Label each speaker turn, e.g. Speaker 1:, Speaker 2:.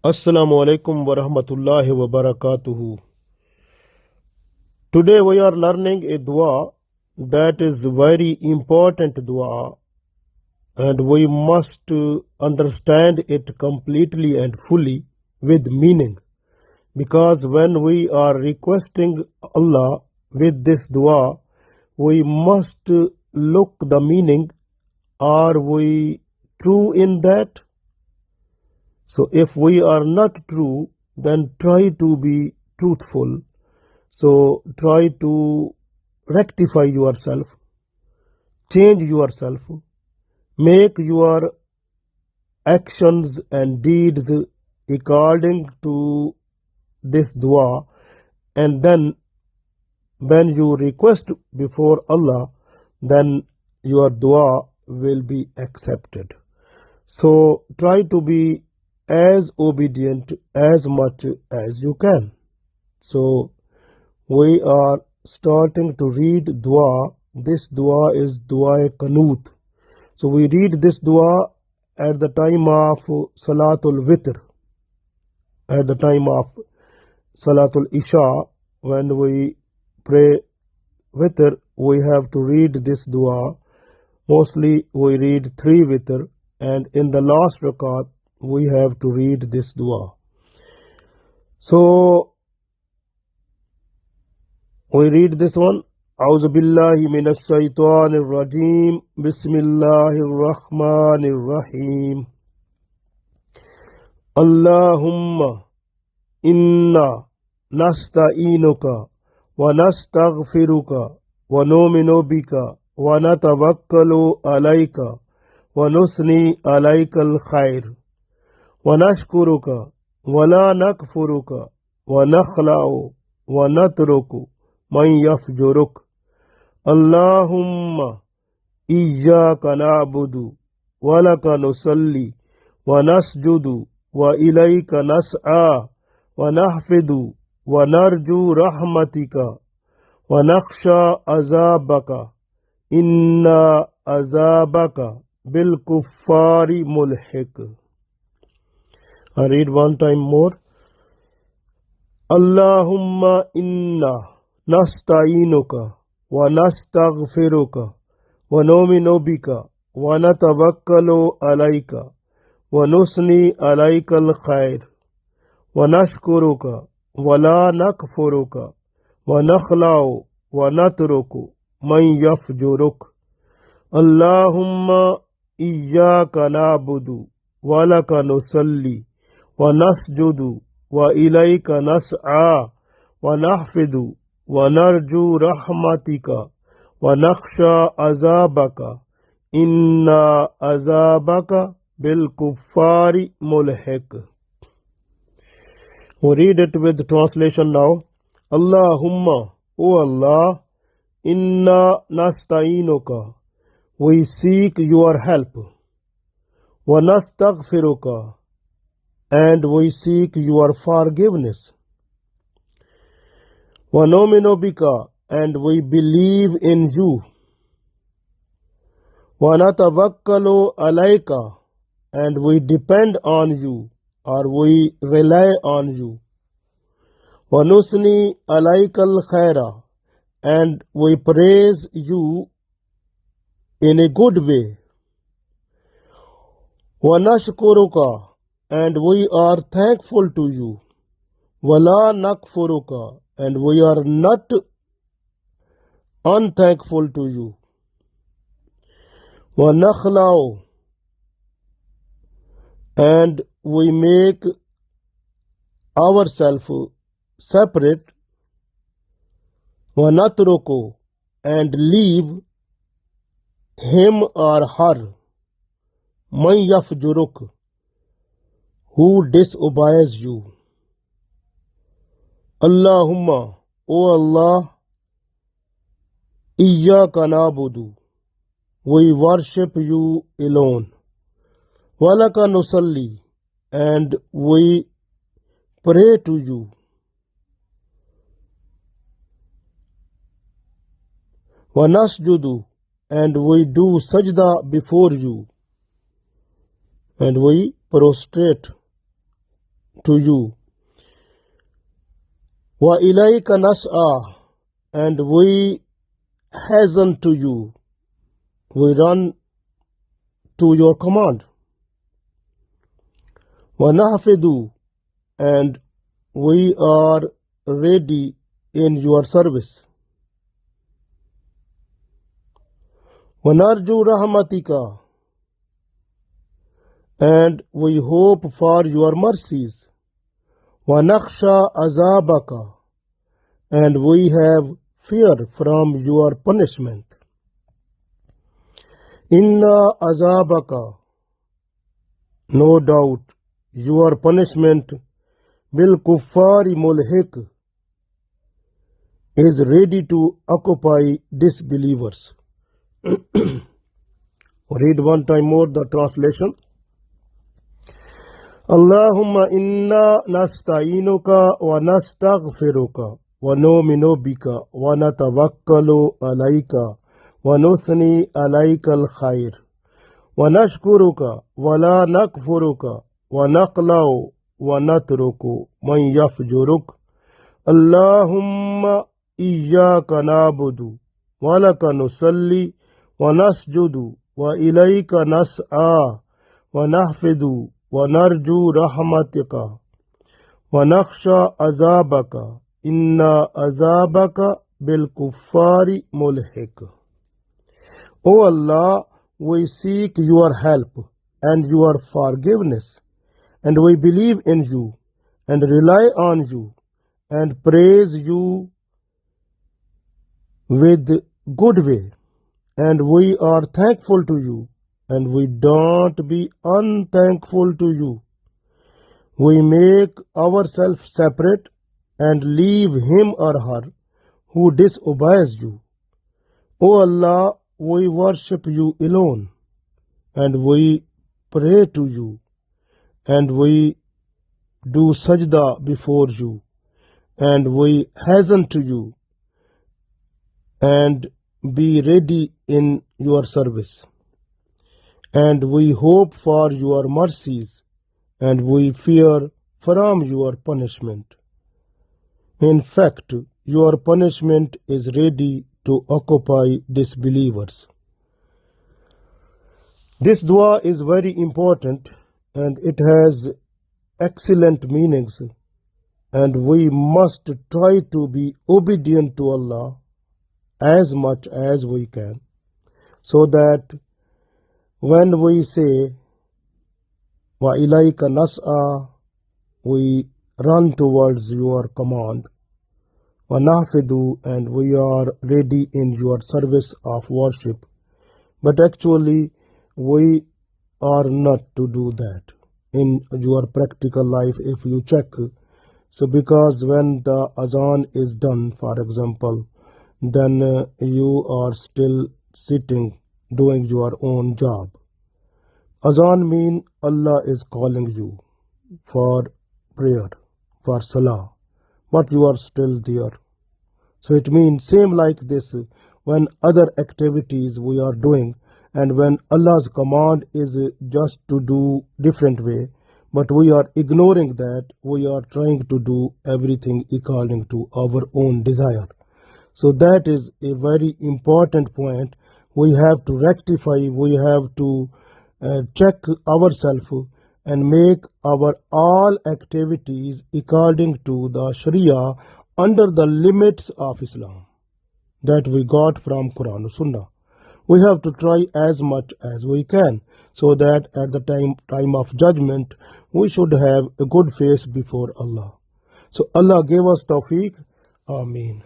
Speaker 1: Assalamu alaikum wa rahmatullahi wa barakatuhu. Today we are learning a dua that is very important dua, and we must understand it completely and fully with meaning, because when we are requesting Allah with this dua, we must look the meaning. Are we true in that? So if we are not true, then try to be truthful. So try to rectify yourself, change yourself, make your actions and deeds according to this dua, and then when you request before Allah, then your dua will be accepted. So try to be as obedient as much as you can. So we are starting to read dua. This dua is Dua-e-Qunoot. So we read this dua at the time of Salatul Witr, at the time of Salatul Isha. When we pray Witr, we have to read this dua. Mostly we read 3 Witr, and in the last rakat we have to read this dua. So we read this one. A'udhu billahi minash shaitanir rajim. Bismillahir rahmanir rahim. Allahumma inna nasta'inuka wa nastaghfiruka wa nu'minu bika wa natawakkalu alayka wa nusni alaykal khair wa nashkuruka wa la nakfuruka wa nakhla'u wa natruku man yafjuruk. Allahumma iyyaka na'budu wa laka nusalli wa nasjudu wa ilayka nas'a wa nahfidu wa narju rahmatika wa nakhsha azabaka inna azabaka bil kuffari mulhiq. I read one time more. Allahumma inna nasta'inuka wa nastaghfiruka wa nu'minu bika wa natawakkalu alayka wa nusni alaykal khair wa nashkuruka wa la nakfuruka wa nakhla'u wa natruku man yafjuruk. Allahumma iyyaka na'budu wa laka nusalli wa nasjudu wa ilayka nas'a wa nahfidu wa narju rahmatika wa nakhsha azabaka inna azabaka bil kuffari mulhiq. We read it with translation now. Allahumma, O Allah, inna nasta'inuka, we seek your help. Wa nastaghfiruka, and we seek your forgiveness. Wa nu'minu bika, and we believe in you. Wa natawakkalu alayka, and we depend on you, or we rely on you. Wa nusni alaykal khaira, and we praise you in a good way. Wa nashkuruka, and we are thankful to you. Wa la nakfuruka, and we are not unthankful to you. Wa nakhla'u, and we make ourselves separate. Wa natruku, and leave him or her, man yafjuruk, who disobeys you. Allahumma, O Allah, iyyaka na'budu, we worship you alone. Wa laka nusalli, and we pray to you. Wa nasjudu, and we do sajda before you, and we prostrate to you. Wa ilayka nas'a, and we hasten to you. We run to your command. Wa nahfidu, and we are ready in your service. Wa narju rahmatika, and we hope for your mercies. Wa nakhsha azabaka, and we have fear from your punishment. Inna azabaka, no doubt your punishment bil kuffari mulhiq, is ready to occupy disbelievers. Read one time more the translation. Allahumma inna nasta'inuka wa nastaghfiruka wa nu'minu bika wa natawakkalu alayka wa nuthni alayka al-khair wa nashkuruka wa la nakfuruka wa naqlau wa natruku man yafjuruk. Allahumma iyyaka na'budu wa laka nusalli wa nasjudu wa ilayka nas'a wa nahfidu wa narju rahmatika wa nakhsha azabaka inna azabaka bil kuffari mulhiq. O Allah, we seek your help and your forgiveness, and we believe in you and rely on you and praise you with good way, and we are thankful to you, and we don't be unthankful to you. We make ourselves separate and leave him or her who disobeys you. O Allah, we worship you alone, and we pray to you, and we do sajda before you, and we hasten to you, and be ready in your service. And we hope for your mercies, and we fear from your punishment. In fact, your punishment is ready to occupy disbelievers. This dua is very important, and it has excellent meanings, and we must try to be obedient to Allah as much as we can, so that when we say wa ilayka nas'a, we run towards your command. Wa nahfidu, and we are ready in your service of worship. But actually, we are not to do that in your practical life if you check. So because when the azan is done, for example, then you are still sitting doing your own job. Azan means Allah is calling you for prayer, for salah, but you are still there. So it means same like this when other activities we are doing, and when Allah's command is just to do different way, but we are ignoring that, we are trying to do everything according to our own desire. So that is a very important point. We have to rectify, we have to check ourselves and make our all activities according to the Sharia under the limits of Islam that we got from Quran and Sunnah. We have to try as much as we can, so that at the time of judgment we should have a good face before Allah. So Allah gave us tawfiq. Ameen.